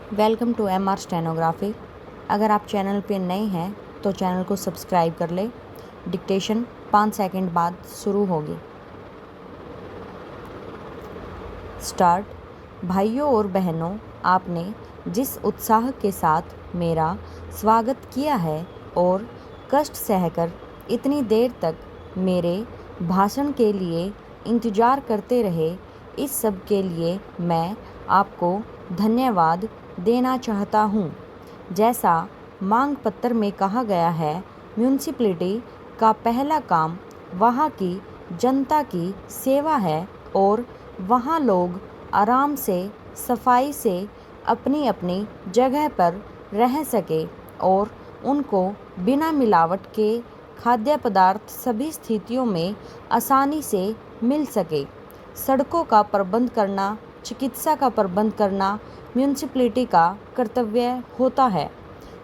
Welcome to M R stenography. अगर आप channel पे नए हैं तो चैनल को सब्सक्राइब कर ले। डिक्टेशन 5 सेकंड बाद शुरू होगी। स्टार्ट। भाइयों और बहनों, आपने जिस उत्साह के साथ मेरा स्वागत किया है और कष्ट सहकर इतनी देर तक मेरे भाषण के लिए इंतज़ार करते रहे, इस सब के लिए मैं आपको धन्यवाद देना चाहता हूँ। जैसा मांग पत्र में कहा गया है, म्यूनिसिपैलिटी का पहला काम वहाँ की जनता की सेवा है और वहाँ लोग आराम से सफाई से अपनी अपनी जगह पर रह सके और उनको बिना मिलावट के खाद्य पदार्थ सभी स्थितियों में आसानी से मिल सके। सड़कों का प्रबंध करना, चिकित्सा का प्रबंध करना म्यूनिसिपैलिटी का कर्तव्य होता है।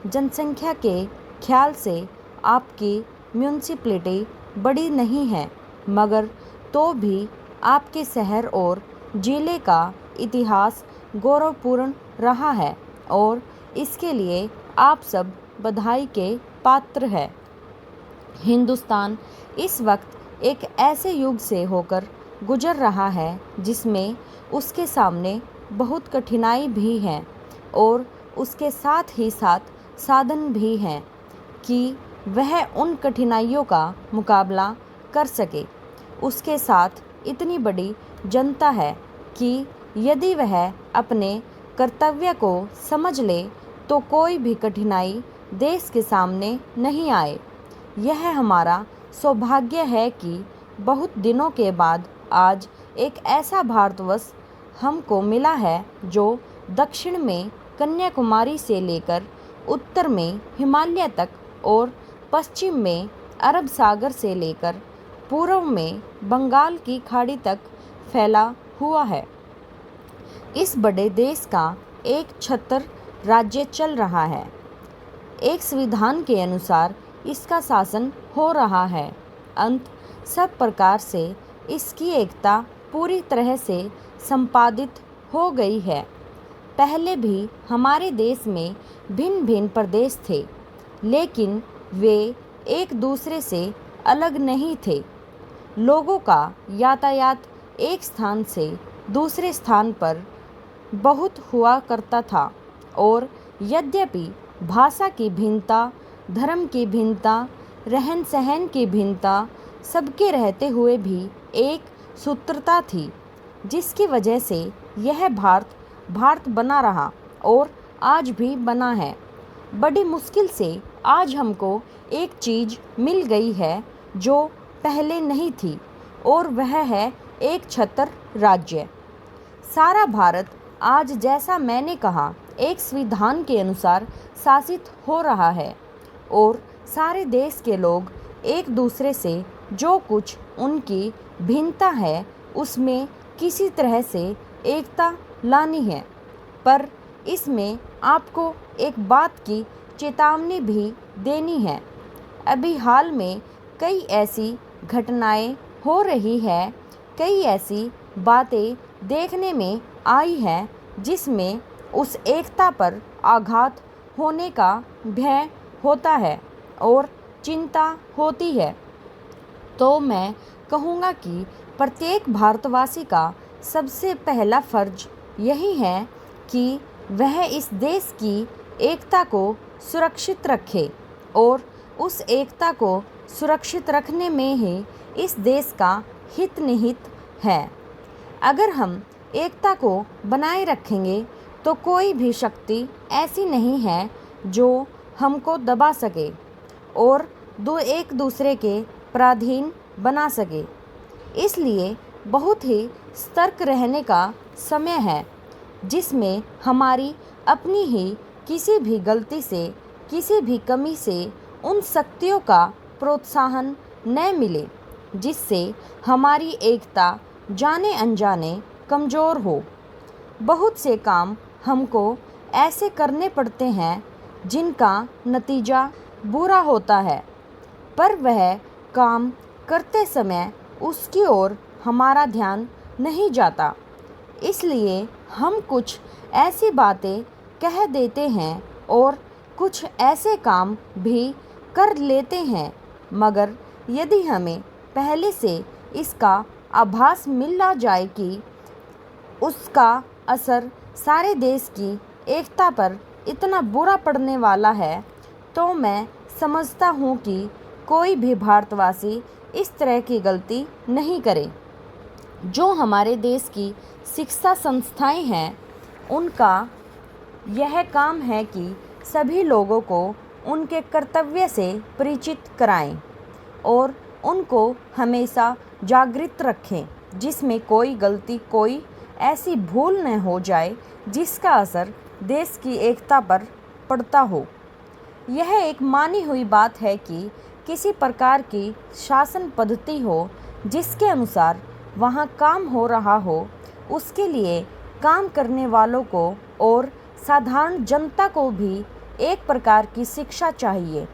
जनसंख्या के ख्याल से आपकी म्यूनिसिपैलिटी बड़ी नहीं है, मगर तो भी आपके शहर और ज़िले का इतिहास गौरवपूर्ण रहा है और इसके लिए आप सब बधाई के पात्र हैं। हिंदुस्तान इस वक्त एक ऐसे युग से होकर गुजर रहा है जिसमें उसके सामने बहुत कठिनाई भी हैं और उसके साथ ही साथ साधन भी हैं कि वह उन कठिनाइयों का मुकाबला कर सके। उसके साथ इतनी बड़ी जनता है कि यदि वह अपने कर्तव्य को समझ ले तो कोई भी कठिनाई देश के सामने नहीं आए। यह हमारा सौभाग्य है कि बहुत दिनों के बाद आज एक ऐसा भारतवर्ष हमको मिला है जो दक्षिण में कन्याकुमारी से लेकर उत्तर में हिमालय तक और पश्चिम में अरब सागर से लेकर पूर्व में बंगाल की खाड़ी तक फैला हुआ है। इस बड़े देश का एक छत्र राज्य चल रहा है। एक संविधान के अनुसार इसका शासन हो रहा है। अंत सब प्रकार से इसकी एकता पूरी तरह से संपादित हो गई है। पहले भी हमारे देश में भिन्न भिन्न प्रदेश थे, लेकिन वे एक दूसरे से अलग नहीं थे। लोगों का यातायात एक स्थान से दूसरे स्थान पर बहुत हुआ करता था और यद्यपि भाषा की भिन्नता, धर्म की भिन्नता, रहन सहन की भिन्नता सबके रहते हुए भी एक सूत्रता थी, जिसकी वजह से यह भारत बना रहा और आज भी बना है। बड़ी मुश्किल से आज हमको एक चीज़ मिल गई है जो पहले नहीं थी और वह है एक छत्र राज्य। सारा भारत आज, जैसा मैंने कहा, एक संविधान के अनुसार शासित हो रहा है और सारे देश के लोग एक दूसरे से जो कुछ उनकी भिन्नता है उसमें किसी तरह से एकता लानी है। पर इसमें आपको एक बात की चेतावनी भी देनी है। अभी हाल में कई ऐसी घटनाएं हो रही है, कई ऐसी बातें देखने में आई है जिसमें उस एकता पर आघात होने का भय होता है और चिंता होती है। तो मैं कहूँगा कि प्रत्येक भारतवासी का सबसे पहला फर्ज यही है कि वह इस देश की एकता को सुरक्षित रखे और उस एकता को सुरक्षित रखने में ही इस देश का हित निहित है। अगर हम एकता को बनाए रखेंगे तो कोई भी शक्ति ऐसी नहीं है जो हमको दबा सके और एक दूसरे के पराधीन बना सके। इसलिए बहुत ही सतर्क रहने का समय है, जिसमें हमारी अपनी ही किसी भी गलती से, किसी भी कमी से उन शक्तियों का प्रोत्साहन न मिले जिससे हमारी एकता जाने अनजाने कमज़ोर हो। बहुत से काम हमको ऐसे करने पड़ते हैं जिनका नतीजा बुरा होता है, पर वह काम करते समय उसकी ओर हमारा ध्यान नहीं जाता। इसलिए हम कुछ ऐसी बातें कह देते हैं और कुछ ऐसे काम भी कर लेते हैं, मगर यदि हमें पहले से इसका आभास मिल जाए कि उसका असर सारे देश की एकता पर इतना बुरा पड़ने वाला है, तो मैं समझता हूँ कि कोई भी भारतवासी इस तरह की गलती नहीं करे। जो हमारे देश की शिक्षा संस्थाएं हैं, उनका यह काम है कि सभी लोगों को उनके कर्तव्य से परिचित कराएं और उनको हमेशा जागृत रखें, जिसमें कोई गलती, कोई ऐसी भूल न हो जाए जिसका असर देश की एकता पर पड़ता हो। यह एक मानी हुई बात है कि किसी प्रकार की शासन पद्धति हो जिसके अनुसार वहाँ काम हो रहा हो, उसके लिए काम करने वालों को और साधारण जनता को भी एक प्रकार की शिक्षा चाहिए।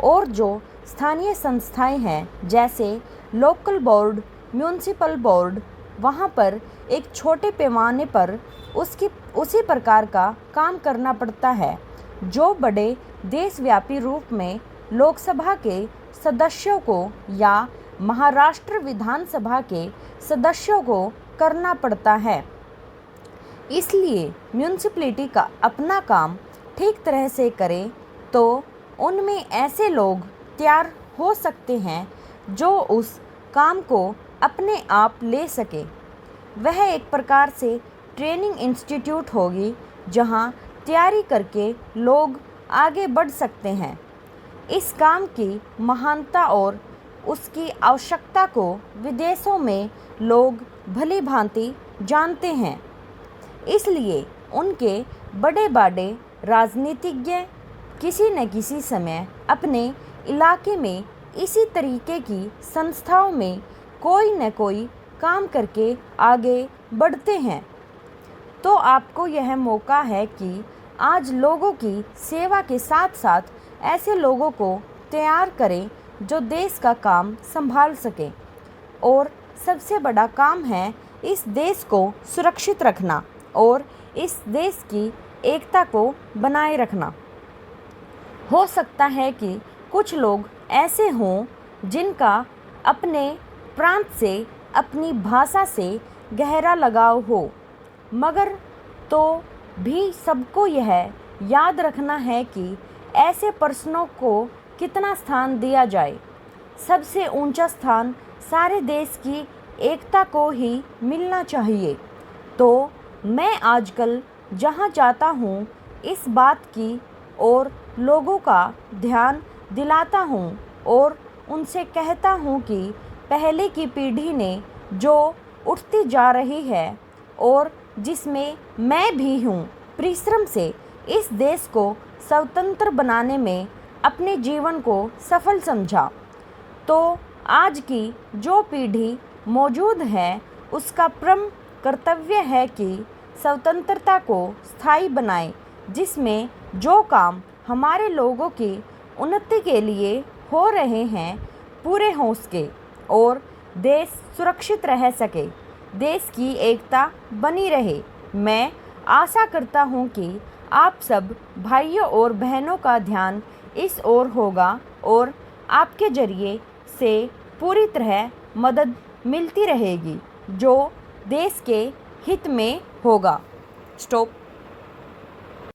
और जो स्थानीय संस्थाएं हैं, जैसे लोकल बोर्ड, म्यूनिसिपल बोर्ड, वहाँ पर एक छोटे पैमाने पर उसी प्रकार का काम करना पड़ता है जो बड़े देशव्यापी रूप में लोकसभा के सदस्यों को या महाराष्ट्र विधानसभा के सदस्यों को करना पड़ता है। इसलिए म्यूनिसिपैलिटी का अपना काम ठीक तरह से करें तो उनमें ऐसे लोग तैयार हो सकते हैं जो उस काम को अपने आप ले सके। वह एक प्रकार से ट्रेनिंग इंस्टीट्यूट होगी जहां तैयारी करके लोग आगे बढ़ सकते हैं। इस काम की महानता और उसकी आवश्यकता को विदेशों में लोग भली भांति जानते हैं। इसलिए उनके बड़े बड़े राजनीतिज्ञ किसी न किसी समय अपने इलाके में इसी तरीके की संस्थाओं में कोई न कोई काम करके आगे बढ़ते हैं। तो आपको यह मौका है कि आज लोगों की सेवा के साथ साथ ऐसे लोगों को तैयार करें जो देश का काम संभाल सके। और सबसे बड़ा काम है इस देश को सुरक्षित रखना और इस देश की एकता को बनाए रखना। हो सकता है कि कुछ लोग ऐसे हों जिनका अपने प्रांत से, अपनी भाषा से गहरा लगाव हो, मगर तो भी सबको यह याद रखना है कि ऐसे प्रश्नों को कितना स्थान दिया जाए। सबसे ऊंचा स्थान सारे देश की एकता को ही मिलना चाहिए। तो मैं आजकल जहाँ जाता हूँ इस बात की और लोगों का ध्यान दिलाता हूँ और उनसे कहता हूँ कि पहले की पीढ़ी ने जो उठती जा रही है और जिसमें मैं भी हूँ, परिश्रम से इस देश को स्वतंत्र बनाने में अपने जीवन को सफल समझा, तो आज की जो पीढ़ी मौजूद है उसका परम कर्तव्य है कि स्वतंत्रता को स्थायी बनाए, जिसमें जो काम हमारे लोगों की उन्नति के लिए हो रहे हैं पूरे हो सके और देश सुरक्षित रह सके, देश की एकता बनी रहे। मैं आशा करता हूँ कि आप सब भाइयों और बहनों का ध्यान इस ओर होगा और आपके ज़रिए से पूरी तरह मदद मिलती रहेगी जो देश के हित में होगा। स्टॉप।